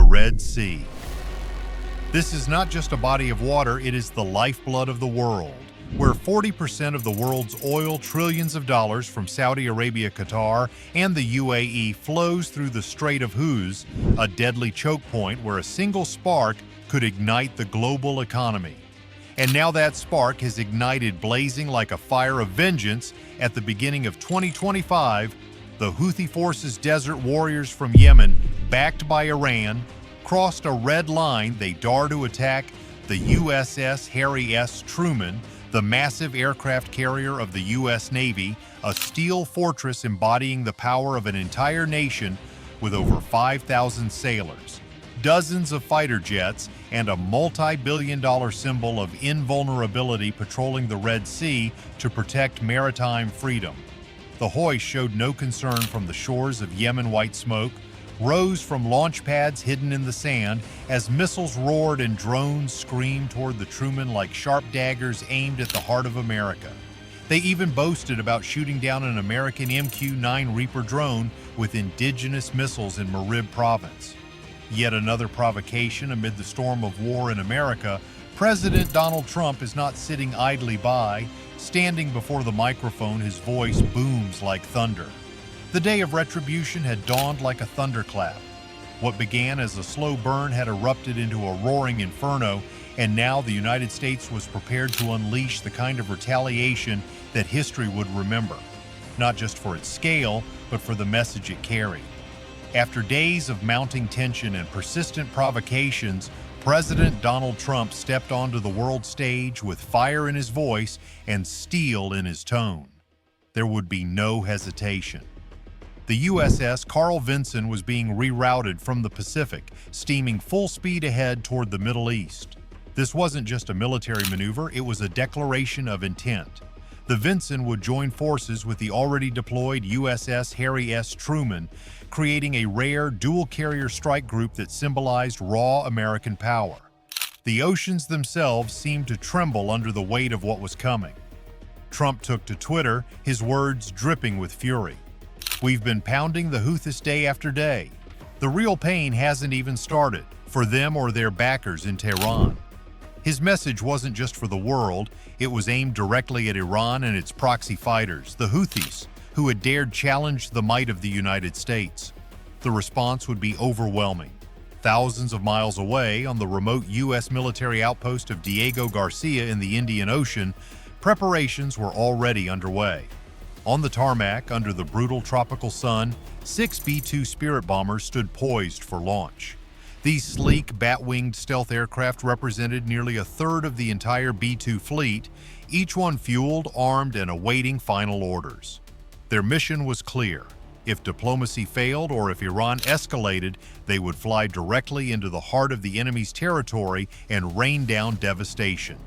Red Sea. This is not just a body of water, it is the lifeblood of the world, where 40% of the world's oil, trillions of dollars from Saudi Arabia, Qatar, and the UAE flows through the Strait of Houthi, a deadly choke point where a single spark could ignite the global economy. And now that spark has ignited, blazing like a fire of vengeance. At the beginning of 2025, the Houthi forces, desert warriors from Yemen, backed by Iran, crossed a red line. They dare to attack the USS Harry S. Truman, the massive aircraft carrier of the U.S. Navy, a steel fortress embodying the power of an entire nation with over 5,000 sailors, dozens of fighter jets, and a multi-billion-dollar symbol of invulnerability patrolling the Red Sea to protect maritime freedom. The hoist showed no concern from the shores of Yemen. White smoke rose from launch pads hidden in the sand as missiles roared and drones screamed toward the Truman like sharp daggers aimed at the heart of America. They even boasted about shooting down an American MQ-9 Reaper drone with indigenous missiles in Marib province. Yet another provocation amid the storm of war in America. President Donald Trump is not sitting idly by. Standing before the microphone, his voice booms like thunder. The day of retribution had dawned like a thunderclap. What began as a slow burn had erupted into a roaring inferno, and now the United States was prepared to unleash the kind of retaliation that history would remember, not just for its scale, but for the message it carried. After days of mounting tension and persistent provocations, President Donald Trump stepped onto the world stage with fire in his voice and steel in his tone. There would be no hesitation. The USS Carl Vinson was being rerouted from the Pacific, steaming full speed ahead toward the Middle East. This wasn't just a military maneuver, it was a declaration of intent. The Vinson would join forces with the already deployed USS Harry S. Truman, creating a rare dual-carrier strike group that symbolized raw American power. The oceans themselves seemed to tremble under the weight of what was coming. Trump took to Twitter, his words dripping with fury. "We've been pounding the Houthis day after day. The real pain hasn't even started, for them or their backers in Tehran." His message wasn't just for the world, it was aimed directly at Iran and its proxy fighters, the Houthis, who had dared challenge the might of the United States. The response would be overwhelming. Thousands of miles away, on the remote U.S. military outpost of Diego Garcia in the Indian Ocean, preparations were already underway. On the tarmac, under the brutal tropical sun, 6 B-2 Spirit bombers stood poised for launch. These sleek, bat-winged stealth aircraft represented nearly a third of the entire B-2 fleet, each one fueled, armed, and awaiting final orders. Their mission was clear. If diplomacy failed or if Iran escalated, they would fly directly into the heart of the enemy's territory and rain down devastation.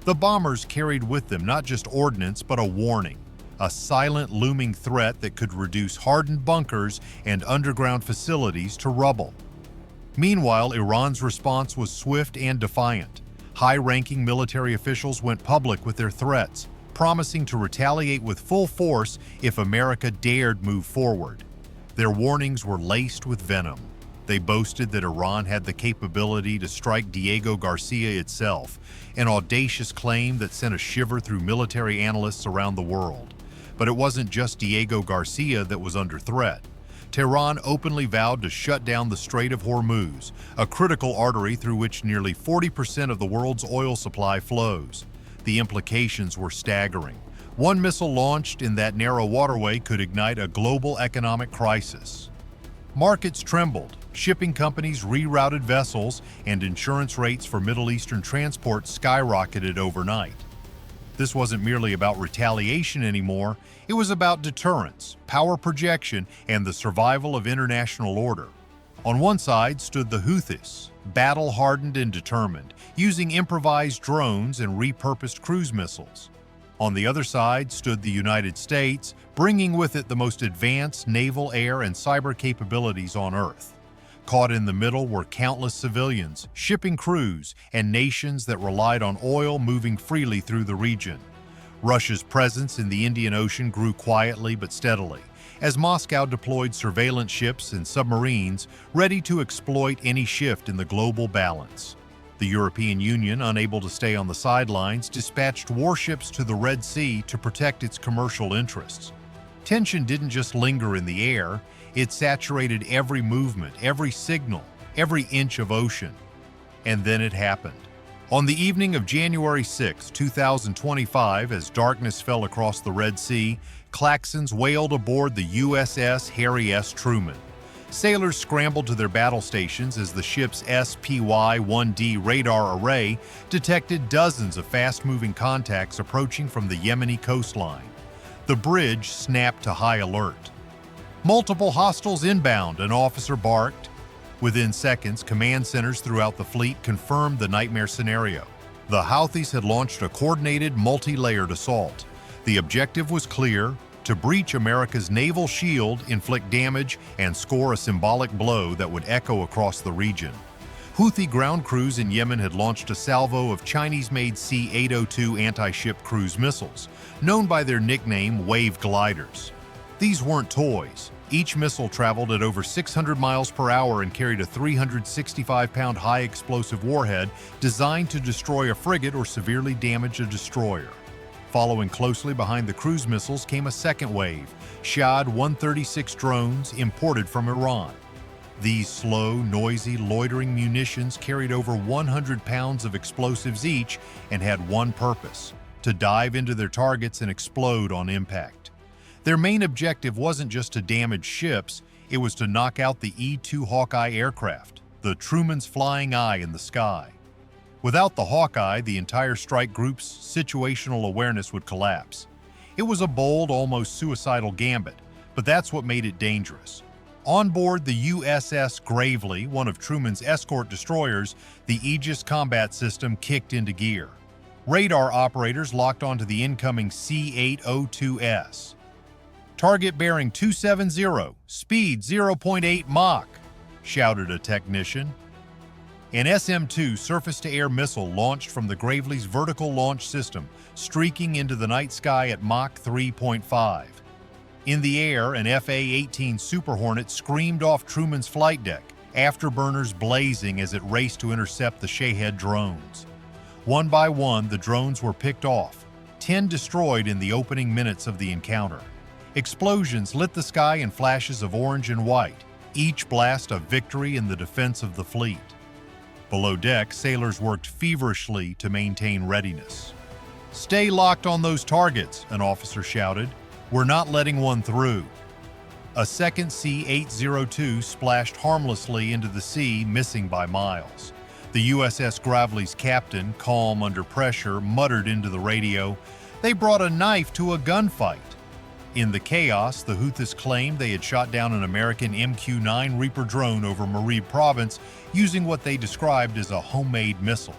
The bombers carried with them not just ordnance, but a warning, a silent looming threat that could reduce hardened bunkers and underground facilities to rubble. Meanwhile, Iran's response was swift and defiant. High-ranking military officials went public with their threats, promising to retaliate with full force if America dared move forward. Their warnings were laced with venom. They boasted that Iran had the capability to strike Diego Garcia itself, an audacious claim that sent a shiver through military analysts around the world. But it wasn't just Diego Garcia that was under threat. Tehran openly vowed to shut down the Strait of Hormuz, a critical artery through which nearly 40% of the world's oil supply flows. The implications were staggering. One missile launched in that narrow waterway could ignite a global economic crisis. Markets trembled, shipping companies rerouted vessels, and insurance rates for Middle Eastern transport skyrocketed overnight. This wasn't merely about retaliation anymore, it was about deterrence, power projection, and the survival of international order. On one side stood the Houthis, battle-hardened and determined, using improvised drones and repurposed cruise missiles. On the other side stood the United States, bringing with it the most advanced naval, air, and cyber capabilities on Earth. Caught in the middle were countless civilians, shipping crews, and nations that relied on oil moving freely through the region. Russia's presence in the Indian Ocean grew quietly but steadily, as Moscow deployed surveillance ships and submarines ready to exploit any shift in the global balance. The European Union, unable to stay on the sidelines, dispatched warships to the Red Sea to protect its commercial interests. Tension didn't just linger in the air, it saturated every movement, every signal, every inch of ocean. And then it happened. On the evening of January 6, 2025, as darkness fell across the Red Sea, klaxons wailed aboard the USS Harry S. Truman. Sailors scrambled to their battle stations as the ship's SPY-1D radar array detected dozens of fast-moving contacts approaching from the Yemeni coastline. The bridge snapped to high alert. "Multiple hostiles inbound," an officer barked. Within seconds, command centers throughout the fleet confirmed the nightmare scenario. The Houthis had launched a coordinated, multi-layered assault. The objective was clear: to breach America's naval shield, inflict damage, and score a symbolic blow that would echo across the region. Houthi ground crews in Yemen had launched a salvo of Chinese-made C-802 anti-ship cruise missiles, known by their nickname Wave Gliders. These weren't toys. Each missile traveled at over 600 miles per hour and carried a 365-pound high-explosive warhead designed to destroy a frigate or severely damage a destroyer. Following closely behind the cruise missiles came a second wave, Shahad 136 drones imported from Iran. These slow, noisy, loitering munitions carried over 100 pounds of explosives each and had one purpose: to dive into their targets and explode on impact. Their main objective wasn't just to damage ships, it was to knock out the E-2 Hawkeye aircraft, the Truman's flying eye in the sky. Without the Hawkeye, the entire strike group's situational awareness would collapse. It was a bold, almost suicidal gambit, but that's what made it dangerous. On board the USS Gravely, one of Truman's escort destroyers, the Aegis combat system kicked into gear. Radar operators locked onto the incoming C-802S. "Target bearing 270, speed 0.8 Mach," shouted a technician. An SM-2 surface-to-air missile launched from the Gravely's vertical launch system, streaking into the night sky at Mach 3.5. In the air, an FA-18 Super Hornet screamed off Truman's flight deck, afterburners blazing as it raced to intercept the Shahed drones. One by one, the drones were picked off, 10 destroyed in the opening minutes of the encounter. Explosions lit the sky in flashes of orange and white, each blast a victory in the defense of the fleet. Below deck, sailors worked feverishly to maintain readiness. "Stay locked on those targets," an officer shouted. "We're not letting one through." A second C-802 splashed harmlessly into the sea, missing by miles. The USS Gravely's captain, calm under pressure, muttered into the radio, "They brought a knife to a gunfight." In the chaos, the Houthis claimed they had shot down an American MQ-9 Reaper drone over Marib province using what they described as a homemade missile.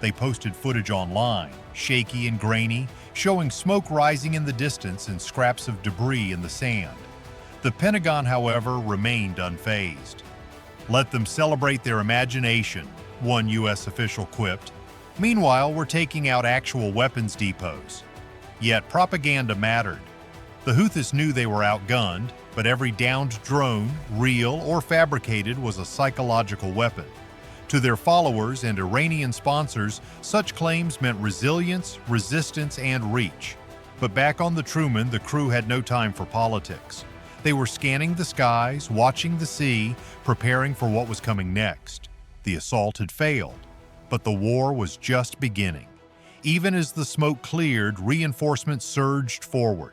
They posted footage online, shaky and grainy, showing smoke rising in the distance and scraps of debris in the sand. The Pentagon, however, remained unfazed. "Let them celebrate their imagination," one U.S. official quipped. "Meanwhile, we're taking out actual weapons depots." Yet propaganda mattered. The Houthis knew they were outgunned, but every downed drone, real or fabricated, was a psychological weapon. To their followers and Iranian sponsors, such claims meant resilience, resistance, and reach. But back on the Truman, the crew had no time for politics. They were scanning the skies, watching the sea, preparing for what was coming next. The assault had failed, but the war was just beginning. Even as the smoke cleared, reinforcements surged forward.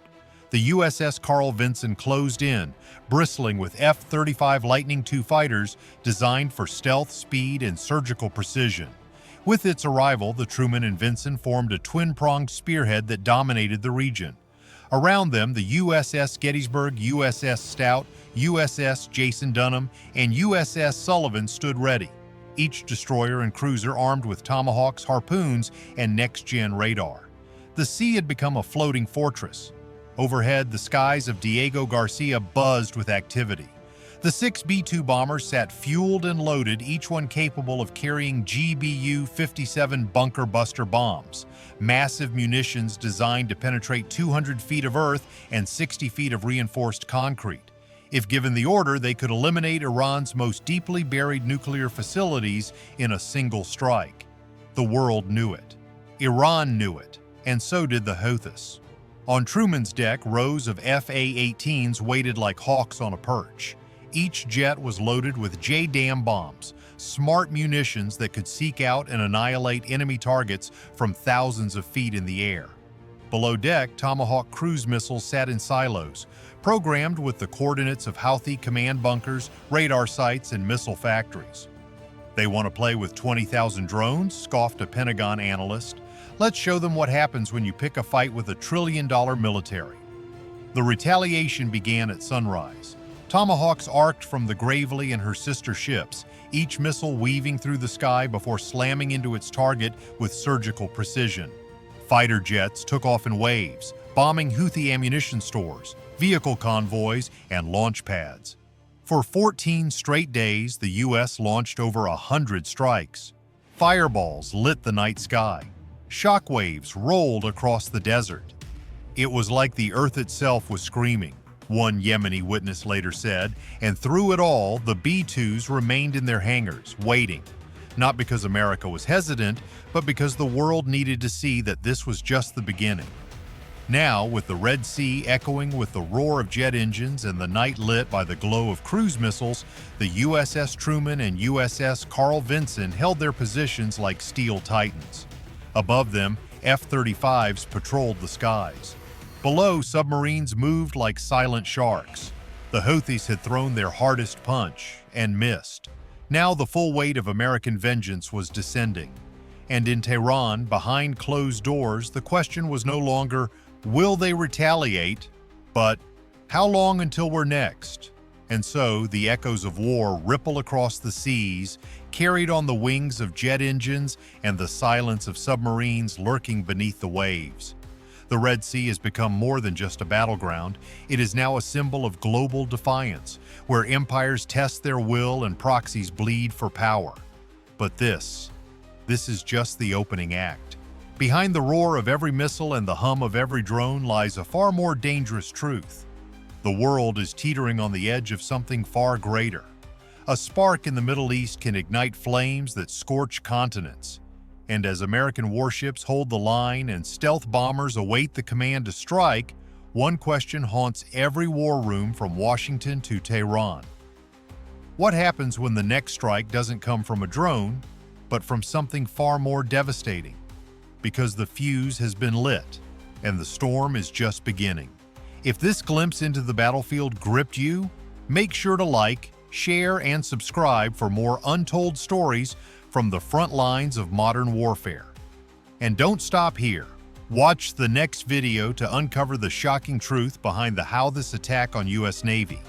The USS Carl Vinson closed in, bristling with F-35 Lightning II fighters designed for stealth, speed, and surgical precision. With its arrival, the Truman and Vinson formed a twin-pronged spearhead that dominated the region. Around them, the USS Gettysburg, USS Stout, USS Jason Dunham, and USS Sullivan stood ready, each destroyer and cruiser armed with tomahawks, harpoons, and next-gen radar. The sea had become a floating fortress. Overhead, the skies of Diego Garcia buzzed with activity. The 6 B-2 bombers sat fueled and loaded, each one capable of carrying GBU-57 bunker buster bombs, massive munitions designed to penetrate 200 feet of earth and 60 feet of reinforced concrete. If given the order, they could eliminate Iran's most deeply buried nuclear facilities in a single strike. The world knew it. Iran knew it, and so did the Houthis. On Truman's deck, rows of F-A-18s waited like hawks on a perch. Each jet was loaded with JDAM bombs, smart munitions that could seek out and annihilate enemy targets from thousands of feet in the air. Below deck, Tomahawk cruise missiles sat in silos, programmed with the coordinates of Houthi command bunkers, radar sites, and missile factories. They want to play with 20,000 drones, scoffed a Pentagon analyst. Let's show them what happens when you pick a fight with a trillion-dollar military. The retaliation began at sunrise. Tomahawks arced from the Gravely and her sister ships, each missile weaving through the sky before slamming into its target with surgical precision. Fighter jets took off in waves, bombing Houthi ammunition stores, vehicle convoys, and launch pads. For 14 straight days, the U.S. launched over 100 strikes. Fireballs lit the night sky. Shockwaves rolled across the desert. It was like the earth itself was screaming, one Yemeni witness later said, and through it all, the B-2s remained in their hangars, waiting. Not because America was hesitant, but because the world needed to see that this was just the beginning. Now, with the Red Sea echoing with the roar of jet engines and the night lit by the glow of cruise missiles, the USS Truman and USS Carl Vinson held their positions like steel titans. Above them, F-35s patrolled the skies. Below, submarines moved like silent sharks. The Houthis had thrown their hardest punch and missed. Now the full weight of American vengeance was descending. And in Tehran, behind closed doors, the question was no longer, will they retaliate, but how long until we're next? And so the echoes of war ripple across the seas, carried on the wings of jet engines and the silence of submarines lurking beneath the waves. The Red Sea has become more than just a battleground. It is now a symbol of global defiance, where empires test their will and proxies bleed for power. But this is just the opening act. Behind the roar of every missile and the hum of every drone lies a far more dangerous truth. The world is teetering on the edge of something far greater. A spark in the Middle East can ignite flames that scorch continents. And as American warships hold the line and stealth bombers await the command to strike, one question haunts every war room from Washington to Tehran. What happens when the next strike doesn't come from a drone, but from something far more devastating? Because the fuse has been lit, and the storm is just beginning. If this glimpse into the battlefield gripped you, make sure to like, share, and subscribe for more untold stories from the front lines of modern warfare. And don't stop here. Watch the next video to uncover the shocking truth behind the Houthi attack on U.S. Navy.